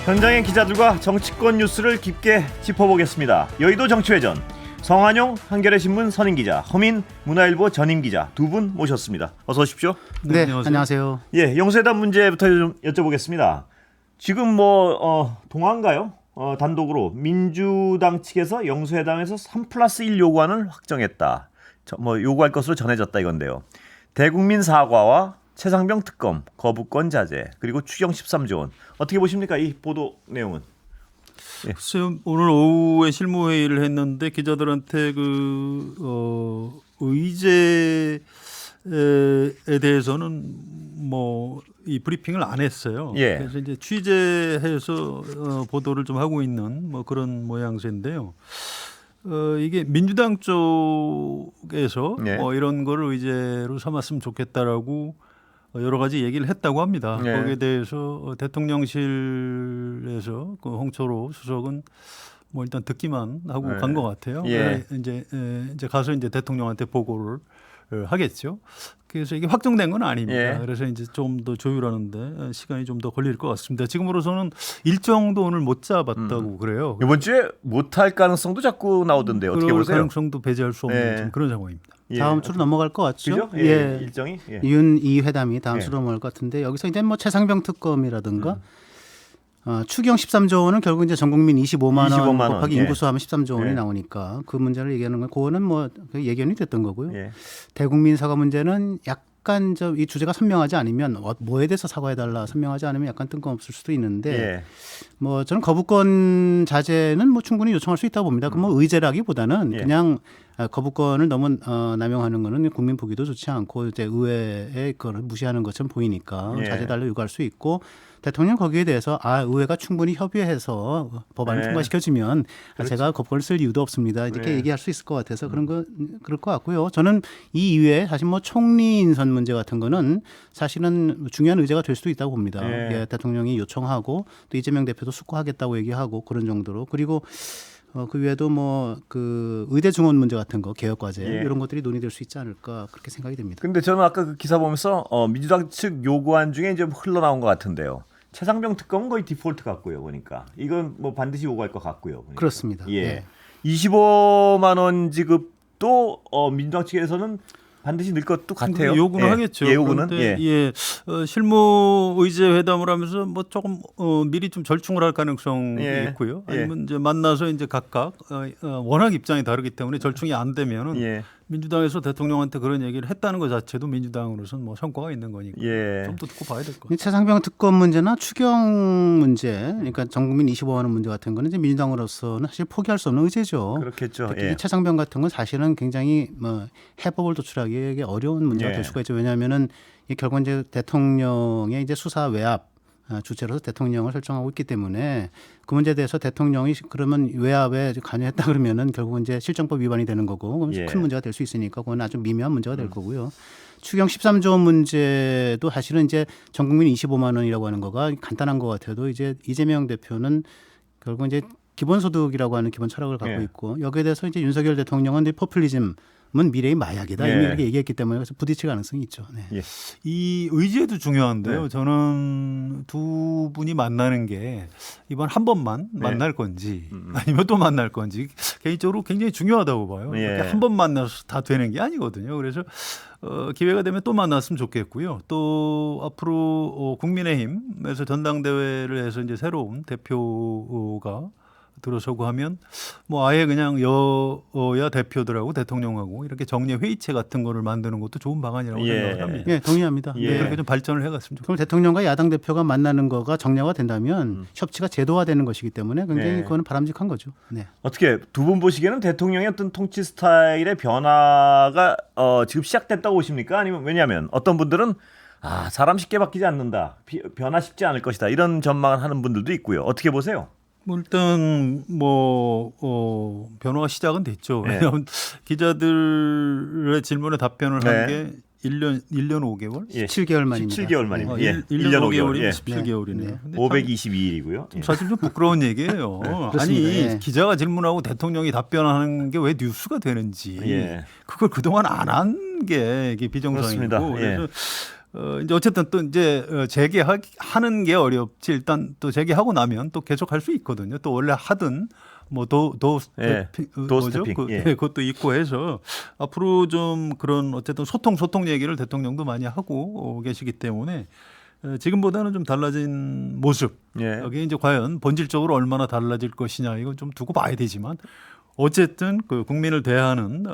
현장의 기자들과 정치권 뉴스를 깊게 짚어보겠습니다. 여의도 정치회전 성한용 한겨레 신문 선임 기자, 허민 문화일보 전임 기자 두 분 모셨습니다. 어서 오십시오. 네, 안녕하세요. 예, 영세단 문제부터 좀 여쭤보겠습니다. 지금 동안가요? 단독으로 민주당 측에서 영수회담에서 3+1 요구안을 확정했다. 요구할 것으로 전해졌다 이건데요. 대국민 사과와 최상병 특검, 거부권 자제, 그리고 추경 13조 원. 어떻게 보십니까? 이 보도 내용은? 예. 글쎄요, 오늘 오후에 실무회의를 했는데 기자들한테 의제에 대해서는 이 브리핑을 안 했어요. 예. 그래서 이제 취재해서 보도를 좀 하고 있는 그런 모양새인데요. 이게 민주당 쪽에서 예. 이런 거를 의제로 삼았으면 좋겠다라고 여러 가지 얘기를 했다고 합니다. 예. 거기에 대해서 대통령실에서 그 홍철호 수석은 일단 듣기만 하고 예. 간 것 같아요. 예. 이제 가서 이제 대통령한테 보고를 하겠죠. 그래서 이게 확정된 건 아닙니다. 예. 그래서 이제 좀 더 조율하는데 시간이 좀 더 걸릴 것 같습니다. 지금으로서는 일정도 오늘 못 잡았다고 그래요. 이번 주에 못할 가능성도 자꾸 나오던데 어떻게 그럴 보세요? 가능성도 배제할 수 없는 예. 좀 그런 상황입니다. 예. 다음 주로 넘어갈 것 같죠. 그죠? 예. 일정이. 예. 윤이 회담이 다음 예. 주로 넘어갈 것 같은데 여기서 이제 최상병 특검이라든가 추경 13조 원은 결국 이제 전 국민 25만 원 곱하기 예. 인구수 하면 13조 원이 예. 나오니까 그 문제를 얘기하는 건 그거는 예견이 됐던 거고요. 예. 대국민 사과 문제는 약간 이 주제가 선명하지 않으면 뭐에 대해서 사과해달라 선명하지 않으면 약간 뜬금없을 수도 있는데 예. 저는 거부권 자제는 충분히 요청할 수 있다고 봅니다. 그 의제라기보다는 예. 그냥 거부권을 너무 남용하는 거는 국민 보기도 좋지 않고 이제 의회의 그걸 무시하는 것처럼 보이니까 예. 자제달라고 요구할 수 있고 대통령 거기에 대해서 의회가 충분히 협의해서 법안을 예. 통과시켜주면 제가 거부권을 쓸 이유도 없습니다. 이렇게 예. 얘기할 수 있을 것 같아서 그럴 것 같고요. 저는 이 이외에 사실 총리 인선 문제 같은 거는 사실은 중요한 의제가 될 수도 있다고 봅니다. 예. 예, 대통령이 요청하고 또 이재명 대표도 숙고하겠다고 얘기하고 그런 정도로 그리고 그 외에도 의대 증원 문제 같은 거 개혁 과제 예. 이런 것들이 논의될 수 있지 않을까 그렇게 생각이 됩니다. 근데 저는 아까 그 기사 보면서 민주당 측 요구안 중에 좀 흘러나온 것 같은데요. 최상병 특검은 거의 디폴트 같고요. 보니까 이건 반드시 요구할 것 같고요. 보니까. 그렇습니다. 예. 예. 25만 원 지급도 민주당 측에서는 반드시 늘 것도 같아요. 요구는 예. 하겠죠. 예, 요구는. 그런데 실무 의제 회담을 하면서 조금 미리 좀 절충을 할 가능성이 예. 있고요. 예. 아니면 이제 만나서 이제 각각 워낙 입장이 다르기 때문에 절충이 안 되면은 예. 민주당에서 대통령한테 그런 얘기를 했다는 것 자체도 민주당으로서는 성과가 있는 거니까 예. 좀 더 듣고 봐야 될 것 같아요. 최상병 특검 문제나 추경 문제, 그러니까 전 국민 25만 원 문제 같은 거는 이제 민주당으로서는 사실 포기할 수 없는 의제죠. 그렇겠죠. 특히 예. 최상병 같은 건 사실은 굉장히 해법을 도출하기 어려운 문제가 예. 될 수가 있죠. 왜냐하면은 결국 이제 대통령의 이제 수사 외압 주체로서 대통령을 설정하고 있기 때문에 그 문제에 대해서 대통령이 그러면 외압에 관여했다 그러면은 결국 이제 실정법 위반이 되는 거고 그럼 예. 큰 문제가 될 수 있으니까 그건 아주 미묘한 문제가 될 거고요. 추경 13조 원 문제도 사실은 이제 전 국민 25만 원이라고 하는 거가 간단한 것 같아도 이제 이재명 대표는 결국 이제 기본소득이라고 하는 기본 철학을 갖고 예. 있고 여기에 대해서 이제 윤석열 대통령은 이제 포퓰리즘은 미래의 마약이다 예. 이미 이렇게 얘기했기 때문에 그래서 부딪힐 가능성이 있죠. 네. 예. 이 의제도 중요한데요. 네. 저는 두 분이 만나는 게 이번 한 번만 네. 만날 건지 아니면 또 만날 건지 개인적으로 굉장히 중요하다고 봐요. 예. 그렇게 한 번 만나서 다 되는 게 아니거든요. 그래서 기회가 되면 또 만났으면 좋겠고요. 또 앞으로 국민의힘에서 전당대회를 해서 이제 새로운 대표가 들어서고 하면 아예 그냥 여야 대표들하고 대통령하고 이렇게 정례 회의체 같은 거를 만드는 것도 좋은 방안이라고 예. 생각을 합니다. 예, 동의합니다. 예. 네. 그렇게 좀 발전을 해갔으면 좋겠습니다. 그럼 대통령과 야당 대표가 만나는 거가 정례화 된다면 협치가 제도화되는 것이기 때문에 굉장히 네. 그거는 바람직한 거죠. 네. 어떻게 두 분 보시기에는 대통령의 어떤 통치 스타일의 변화가 지금 시작됐다고 보십니까? 아니면 왜냐하면 어떤 분들은 사람 쉽게 바뀌지 않는다, 변화 쉽지 않을 것이다 이런 전망을 하는 분들도 있고요. 어떻게 보세요? 일단 변화가 시작은 됐죠. 네. 왜냐하면 기자들의 질문에 답변을 네. 한 게 1년 5개월? 예. 17개월 만입니다. 17개월 만입니다. 예. 1년 5개월이면 예. 17개월이네요. 522일이고요. 사실 좀 부끄러운 얘기예요. 그렇습니다. 아니 예. 기자가 질문하고 대통령이 답변하는 게 왜 뉴스가 되는지 예. 그걸 그동안 안 한 게 이게 비정상이고 그렇습니다. 예. 그래서 이제 어쨌든 또 이제 재개하는 게 어렵지 일단 또 재개하고 나면 또 계속 할 수 있거든요. 또 원래 하든 뭐도 예, 도어스태핑, 예. 그것도 있고 해서 앞으로 좀 그런 어쨌든 소통 얘기를 대통령도 많이 하고 계시기 때문에 지금보다는 좀 달라진 모습 예. 여기 이제 과연 본질적으로 얼마나 달라질 것이냐 이건 좀 두고 봐야 되지만 어쨌든 그 국민을 대하는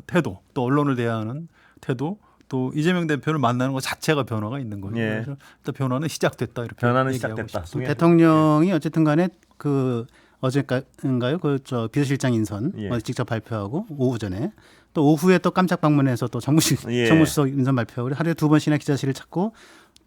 태도 또 언론을 대하는 태도 또 이재명 대표를 만나는 것 자체가 변화가 있는 거죠. 예. 그래서 일단 변화는 시작됐다 이렇게 변화는 얘기하고 시작됐다. 싶습니다. 대통령이 어쨌든 간에 그 어제인가요? 저 비서실장 인선 예. 직접 발표하고 오후 전에 또 오후에 또 깜짝 방문해서 또 예. 정무수석 인선 발표하고 하루에 2번씩이나 기자실을 찾고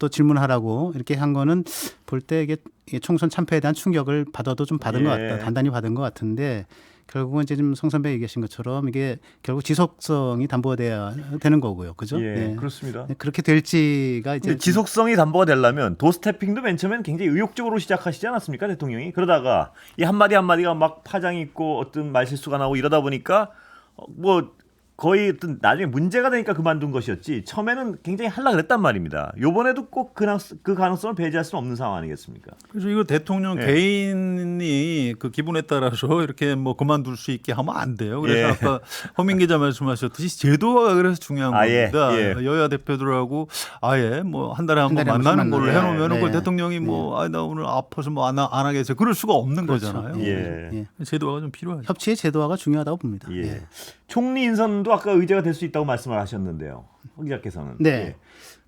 또 질문하라고 이렇게 한 거는 볼 때 이게 총선 참패에 대한 충격을 받아도 좀 받은 예. 것 같다. 단단히 받은 것 같은데 결국은 이제 지금 송 선배 얘기하신 것처럼 이게 결국 지속성이 담보돼야 되는 거고요. 그죠? 예, 네. 그렇습니다. 그렇게 될지가 이제 근데 지속성이 담보가 되려면 도스태핑도 맨 처음엔 굉장히 의욕적으로 시작하시지 않았습니까, 대통령이? 그러다가 이 한마디 한마디가 막 파장이 있고 어떤 말실수가 나오고 이러다 보니까 뭐 거의 어떤 나중에 문제가 되니까 그만둔 것이었지 처음에는 굉장히 하려고 그랬단 말입니다. 요번에도 꼭 그 가능성을 배제할 수는 없는 상황 아니겠습니까? 그래서 이거 대통령 예. 개인이 그 기분에 따라서 이렇게 뭐 그만둘 수 있게 하면 안 돼요. 그래서 예. 아까 허민 기자 말씀하셨듯이 제도가 그래서 중요한 예. 겁니다. 예. 여야 대표들하고 아예 뭐 한 달에 한 번 한 달에 한 만나는 번씩 걸로 만나요. 해놓으면 네. 그걸 대통령이 뭐 나 오늘 아파서 뭐 안 하겠어요. 그럴 수가 없는 거잖아요. 예. 예. 제도가 좀 필요하죠. 협치의 제도화가 중요하다고 봅니다. 예. 예. 총리 인선도 아까 의제가 될 수 있다고 말씀을 하셨는데요. 허 기자께서는. 네. 예.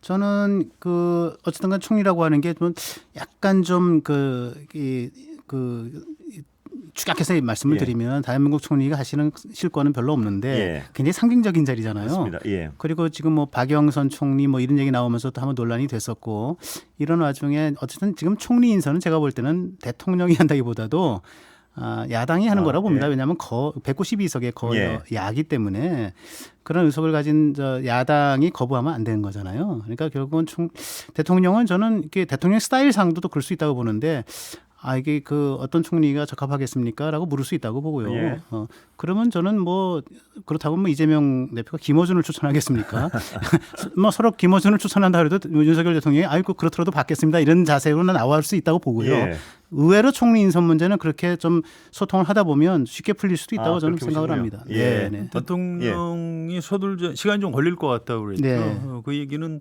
저는 그 어쨌든 간 총리라고 하는 게 좀 약간 좀 축약해서 말씀을 예. 드리면 대한민국 총리가 하시는 실권은 별로 없는데 예. 굉장히 상징적인 자리잖아요. 그렇습니다. 예. 그리고 지금 뭐 박영선 총리 뭐 이런 얘기 나오면서 또 한번 논란이 됐었고 이런 와중에 어쨌든 지금 총리 인선은 제가 볼 때는 대통령이 한다기보다도 야당이 하는 거라고 봅니다. 예. 왜냐하면 192석의 예. 야기 때문에 그런 의석을 가진 야당이 거부하면 안 되는 거잖아요. 그러니까 결국은 대통령은 저는 이게 대통령 스타일상도 또 그럴 수 있다고 보는데 이게 그 어떤 총리가 적합하겠습니까?라고 물을 수 있다고 보고요. 예. 그러면 저는 뭐 그렇다고 뭐 이재명 대표가 김어준을 추천하겠습니까? 뭐 서로 김어준을 추천한다 해도 윤석열 대통령이 아이고 그렇더라도 받겠습니다 이런 자세로는 나올 수 있다고 보고요. 예. 의외로 총리 인선 문제는 그렇게 좀 소통을 하다 보면 쉽게 풀릴 수도 있다고 저는 그렇게 생각을 보시군요. 합니다. 예. 네. 대통령이 시간이 좀 걸릴 것 같다고 그랬죠. 네. 그 얘기는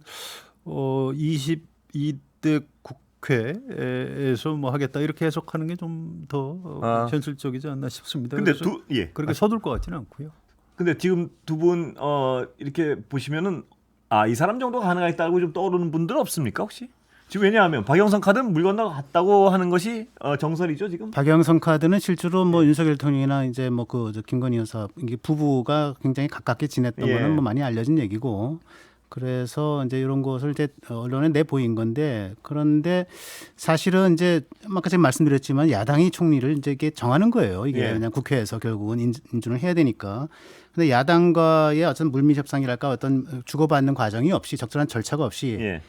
22대 국회에서 뭐 하겠다 이렇게 해석하는 게 좀 더 현실적이지 않나 싶습니다. 근데 그래서 그렇게 서둘 것 같지는 않고요. 근데 지금 두 분 이렇게 보시면은 이 사람 정도가 가능하겠다고 좀 떠오르는 분들 없습니까 혹시? 지금 왜냐하면 박영선 카드는 물 건너갔다고 하는 것이 정설이죠 지금. 박영선 카드는 실제로 뭐 윤석열 대통령이나 이제 뭐 김건희 여사 이게 부부가 굉장히 가깝게 지냈던 예. 거는 뭐 많이 알려진 얘기고. 그래서 이제 이런 것을 이제 언론에 내보인 건데 그런데 사실은 이제 아까 제가 말씀드렸지만 야당이 총리를 이제 이게 정하는 거예요. 이게 예. 그냥 국회에서 결국은 인준을 해야 되니까. 근데 야당과의 어떤 물밑 협상이랄까 어떤 주고받는 과정이 없이 적절한 절차가 없이 예.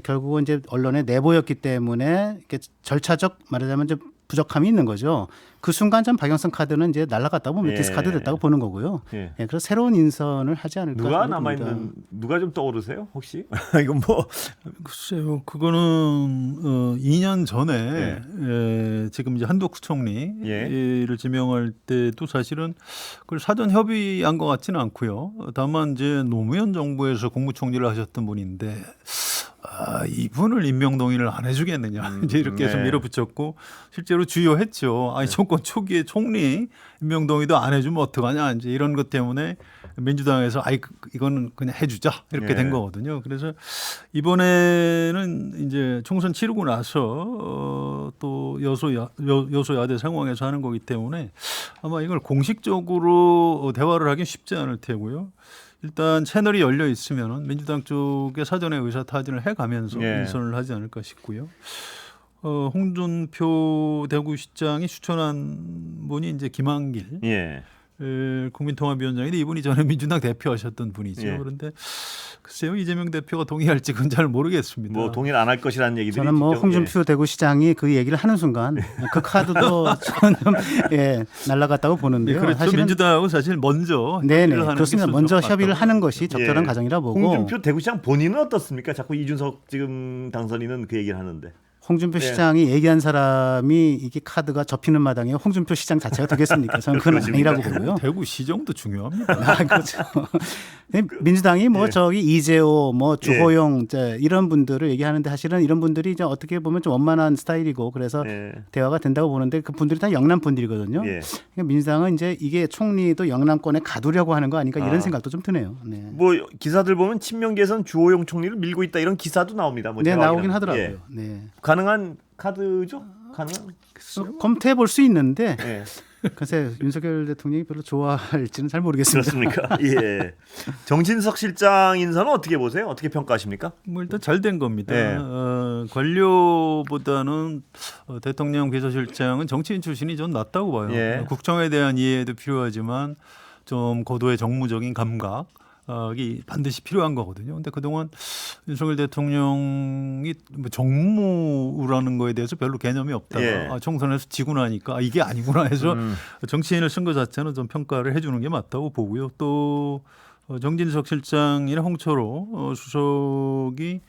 결국은 이제 언론에 내보였기 때문에 이렇게 절차적 말하자면 좀 부적함이 있는 거죠. 그 순간 전 박영선 카드는 이제 날아갔다고 보면 예. 디스카드 됐다고 보는 거고요. 예. 그래서 새로운 인선을 하지 않을까. 누가 저는 남아 봅니다. 있는 누가 좀 떠오르세요 혹시? 이건 뭐 글쎄요, 그거는 2년 전에 지금 이제 한덕수 총리를 지명할 때도 사실은 그걸 사전 협의한 것 같지는 않고요. 다만 이제 노무현 정부에서 국무총리를 하셨던 분인데 이분을 임명 동의를 안 해주겠느냐 이제 이렇게 해서 네. 밀어붙였고 실제로 주요했죠. 정권 초기에 총리 임명 동의도 안 해주면 어떡하냐 이제 이런 것 때문에 민주당에서 이거는 그냥 해주자 이렇게 네. 된 거거든요. 그래서 이번에는 이제 총선 치르고 나서 또 여소야대 상황에서 하는 거기 때문에 아마 이걸 공식적으로 대화를 하긴 쉽지 않을 테고요. 일단 채널이 열려 있으면 민주당 쪽에 사전에 의사 타진을 해가면서 예. 인선을 하지 않을까 싶고요. 홍준표 대구시장이 추천한 분이 이제 김한길. 예. 국민통합위원장인데 이분이 전에 민주당 대표하셨던 분이죠. 예. 그런데 글쎄요 이재명 대표가 동의할지 그건 잘 모르겠습니다. 뭐 동의를 안 할 것이라는 얘기들이 저는 뭐 직접, 홍준표 대구시장이 그 얘기를 하는 순간 그 카드도 저는 날아갔다고 보는데요. 그렇죠. 사실은 민주당하고 사실 먼저 네네 협의를 하는 그렇습니다. 게 먼저 순서가 협의를 맞다고. 하는 것이 적절한 예. 과정이라 보고 홍준표 대구시장 본인은 어떻습니까? 자꾸 이준석 지금 당선인은 그 얘기를 하는데. 홍준표 네. 시장이 얘기한 사람이 이게 카드가 접히는 마당에 홍준표 시장 자체가 되겠습니까? 저는 그건 아니라고 보고요. 대구 시정도 중요합니다. 아, 그렇죠. 민주당이 뭐 예. 저기 이재호, 뭐 주호영 이제 이런 분들을 얘기하는데 사실은 이런 분들이 이제 어떻게 보면 좀 원만한 스타일이고 그래서 예. 대화가 된다고 보는데 그 분들이 다 영남 분들이거든요. 예. 그러니까 민주당은 이제 이게 총리도 영남권에 가두려고 하는 거 아닌가 이런 아. 생각도 좀 드네요. 네. 뭐 기사들 보면 친명계에선 주호영 총리를 밀고 있다 이런 기사도 나옵니다. 뭐 네, 제가 나오긴 확인한- 하더라고요. 예. 네. 가능한 카드죠? 가능한. 검토해 볼 수 있는데 예. 글쎄 윤석열 대통령이 별로 좋아할지는 잘 모르겠습니다. 그렇습니까? 예. 정진석 실장 인사는 어떻게 보세요? 어떻게 평가하십니까? 뭐 일단 잘 된 겁니다. 네. 관료보다는 대통령 비서실장은 정치인 출신이 좀 낫다고 봐요. 예. 국정에 대한 이해도 필요하지만 좀 고도의 정무적인 감각이 반드시 필요한 거거든요. 근데 그동안 윤석열 대통령이 뭐 정무라는 거에 대해서 별로 개념이 없다가 예. 총선에서 지고 나니까 이게 아니구나 해서 정치인을 쓴 것 자체는 좀 평가를 해주는 게 맞다고 보고요. 또 정진석 실장이나 홍철호 수석이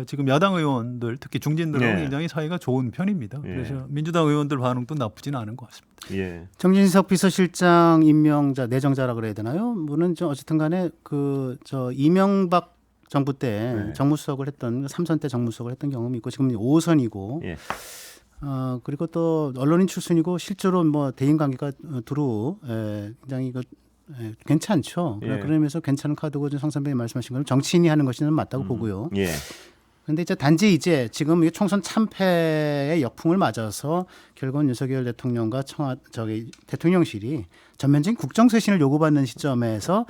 지금 야당 의원들 특히 중진들하고 네. 굉장히 사이가 좋은 편입니다. 예. 그래서 민주당 의원들 반응도 나쁘지는 않은 것 같습니다. 예. 정진석 비서실장 임명자 내정자라 그래야 되나요? 물론 저 어쨌든 간에 그 저 이명박 정부 때 네. 정무수석을 했던 3선 때 정무수석을 했던 경험이 있고 지금 5선이고 예. 그리고 또 언론인 출신이고 실제로 뭐 대인 관계가 두루 굉장히 괜찮죠. 예. 그런 의미에서 괜찮은 카드고 성 선배님 말씀하신 것처럼 정치인이 하는 것이 맞다고 보고요. 예. 그런데 이제 단지 이제 지금 이 총선 참패의 역풍을 맞아서 결국은 윤석열 대통령과 대통령실이 전면적인 국정 쇄신을 요구받는 시점에서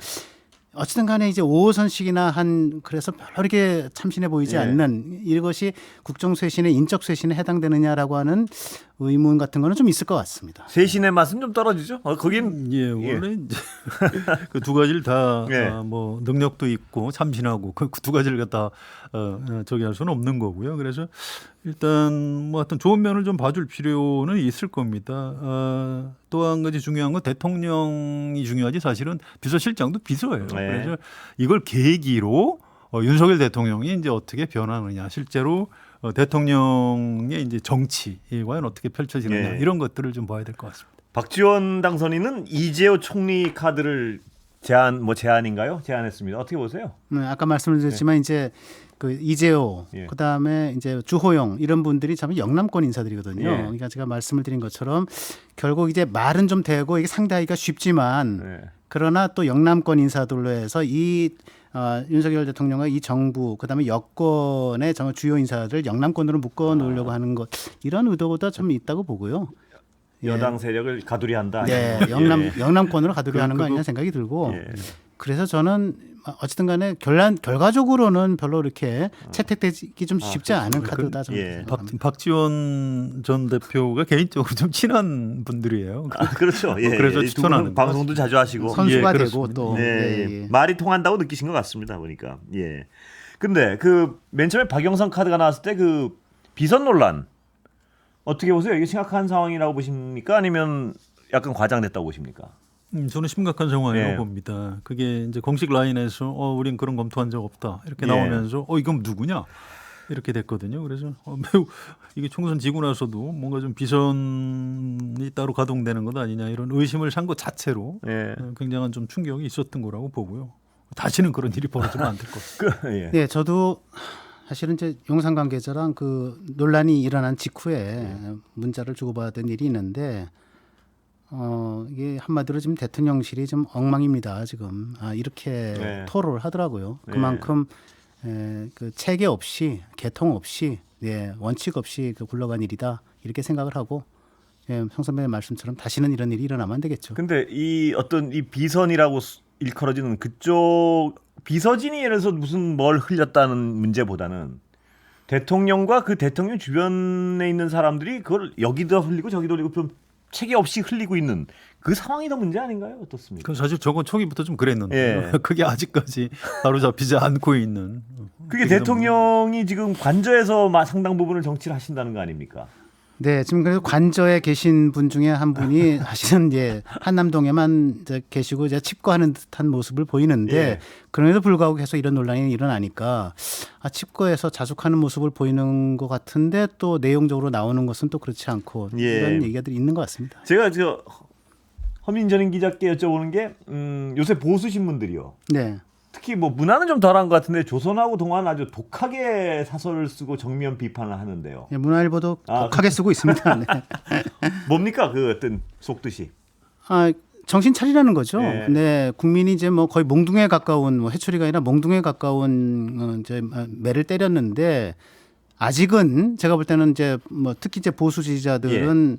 어쨌든 간에 이제 5호선식이나 한 그래서 별로 이렇게 참신해 보이지 예. 않는 이것이 국정 쇄신의 인적 쇄신에 해당되느냐라고 하는 의문 같은 거는 좀 있을 것 같습니다. 세신의 맛은 좀 떨어지죠? 거긴 예, 원래 이제 그 두 가지를 다 예. 뭐 능력도 있고 참신하고 그 두 가지를 갖다 저기 할 수는 없는 거고요. 그래서 일단 뭐 어떤 좋은 면을 좀 봐줄 필요는 있을 겁니다. 또 한 가지 중요한 건 대통령이 중요하지 사실은 비서실장도 비서예요. 네. 그래서 이걸 계기로 윤석열 대통령이 이제 어떻게 변하느냐 실제로 대통령의 이제 정치 과연 어떻게 펼쳐지느냐 예. 이런 것들을 좀 봐야 될 것 같습니다. 박지원 당선인은 이재호 총리 카드를 제안인가요? 제안했습니다. 어떻게 보세요? 아까 말씀을 드렸지만 이제 그 이재호, 예. 그다음에 이제 주호영 이런 분들이 참 영남권 인사들이거든요. 예. 그러니까 제가 말씀을 드린 것처럼 결국 이제 말은 좀 되고 이게 상대하기가 쉽지만 예. 그러나 또 영남권 인사들로 해서 윤석열 대통령과 이 정부 그다음에 여권의 정말 주요 인사들 영남권으로 묶어 놓으려고 하는 것 이런 의도가 좀 있다고 보고요. 예. 여당 세력을 가두리한다. 네, 예. 영남권으로 가두려 하는 거 아니냐 생각이 들고 예. 그래서 저는 어쨌든 간에 결과적으로는 별로 이렇게 채택되기 좀 쉽지 않은 카드다 저는 예. 생각합니다. 박지원 전 대표가 개인적으로 좀 친한 분들이에요. 그렇죠. 예. 그래서 이 두 추천하는 분은 방송도 자주 하시고 선수가 예, 되고 그렇습니다. 또 네, 예, 예. 말이 통한다고 느끼신 것 같습니다. 보니까. 예. 근데 그 맨 처음에 박영선 카드가 나왔을 때 그 비선 논란 어떻게 보세요? 이게 심각한 상황이라고 보십니까? 아니면 약간 과장됐다고 보십니까? 저는 심각한 상황이라고 예. 봅니다. 그게 이제 공식 라인에서 우린 그런 검토한 적 없다 이렇게 예. 나오면서 이건 누구냐 이렇게 됐거든요. 그래서 매우 이게 총선 지고 나서도 뭔가 좀 비선이 따로 가동되는 것 아니냐 이런 의심을 산 것 자체로 예. 굉장한 좀 충격이 있었던 거라고 보고요. 다시는 그런 일이 벌어지면 안 될 것 같습니다. 예. 네, 저도 사실은 이제 용산 관계자랑 그 논란이 일어난 직후에 문자를 주고받은 일이 있는데 이게 한마디로 지금 대통령실이 좀 엉망입니다. 지금 이렇게 네. 토로를 하더라고요. 네. 그만큼 그 체계 없이 개통 없이 원칙 없이 굴러간 일이다 이렇게 생각을 하고 송 선배의 말씀처럼 다시는 이런 일이 일어나면 안 되겠죠. 근데 이 어떤 이 비선이라고 일컬어지는 그쪽 비서진이 예를 들어서 무슨 뭘 흘렸다는 문제보다는 대통령과 그 대통령 주변에 있는 사람들이 그걸 여기도 흘리고 저기도 흘리고 좀 체계 없이 흘리고 있는 그 상황이 더 문제 아닌가요? 어떻습니까? 그 사실 저건 초기부터 좀 그랬는데 예. 그게 아직까지 바로잡히지 않고 있는. 그게 대통령이 지금 관저에서 상당 부분을 정치를 하신다는 거 아닙니까? 네, 지금 그래서 관저에 계신 분 중에 한 분이 사실은 이제 한남동에만 이제 계시고 이제 칩거하는 듯한 모습을 보이는데 예. 그럼에도 불구하고 계속 이런 논란이 일어나니까 칩거에서 자숙하는 모습을 보이는 것 같은데 또 내용적으로 나오는 것은 또 그렇지 않고 예. 이런 얘기들이 있는 것 같습니다. 제가 허민 전임 기자께 여쭤보는 게 요새 보수 신문들이요. 네. 특히 뭐 문화는 좀 덜한 것 같은데 조선하고 동아는 아주 독하게 사설을 쓰고 정면 비판을 하는데요. 예, 문화일보도 아, 독하게 쓰고 있습니다. 네. 뭡니까 그 어떤 속뜻이? 정신 차리라는 거죠. 네. 네, 국민이 이제 뭐 거의 몽둥에 가까운 뭐 해초리가 아니라 몽둥에 가까운 이제 매를 때렸는데 아직은 제가 볼 때는 이제 뭐 특히 이제 보수 지지자들은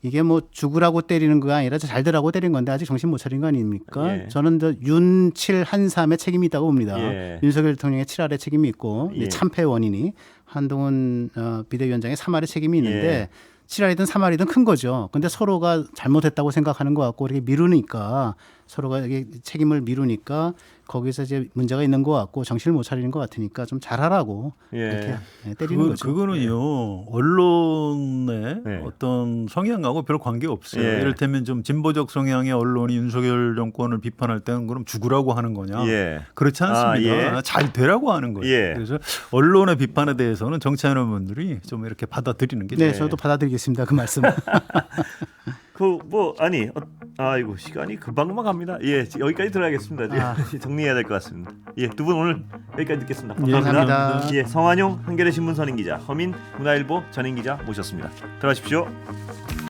이게 뭐 죽으라고 때리는 거가 아니라 잘 되라고 때린 건데 아직 정신 못 차린 거 아닙니까? 예. 저는 윤7 한삼의 책임이 있다고 봅니다. 예. 윤석열 대통령의 7알의 책임이 있고 예. 참패 원인이 한동훈 비대위원장의 3알의 책임이 있는데 예. 7알이든 3알이든 큰 거죠. 근데 서로가 잘못했다고 생각하는 것 같고 이렇게 미루니까 서로가 이게 책임을 미루니까 거기서 이제 문제가 있는 것 같고 정신을 못 차리는 것 같으니까 좀 잘하라고 예. 이렇게 때리는 거죠. 그거는요 언론의 예. 어떤 성향하고 별 관계 없어요. 예. 이를테면 좀 진보적 성향의 언론이 윤석열 정권을 비판할 때는 그럼 죽으라고 하는 거냐? 예. 그렇지 않습니다. 예. 잘 되라고 하는 거예요. 예. 그래서 언론의 비판에 대해서는 정치하는 분들이 좀 이렇게 받아들이는 게 네, 좋아요. 저도 받아들이겠습니다. 그 말씀. 아이고 시간이 금방금방 갑니다. 예, 여기까지 들어야겠습니다. 정리해야 될 것 같습니다. 예, 두 분 오늘 여기까지 듣겠습니다. 감사합니다. 감사합니다. 예, 성한용 한겨레 신문 선임 기자, 허민 문화일보 전임 기자 모셨습니다. 들어가십시오.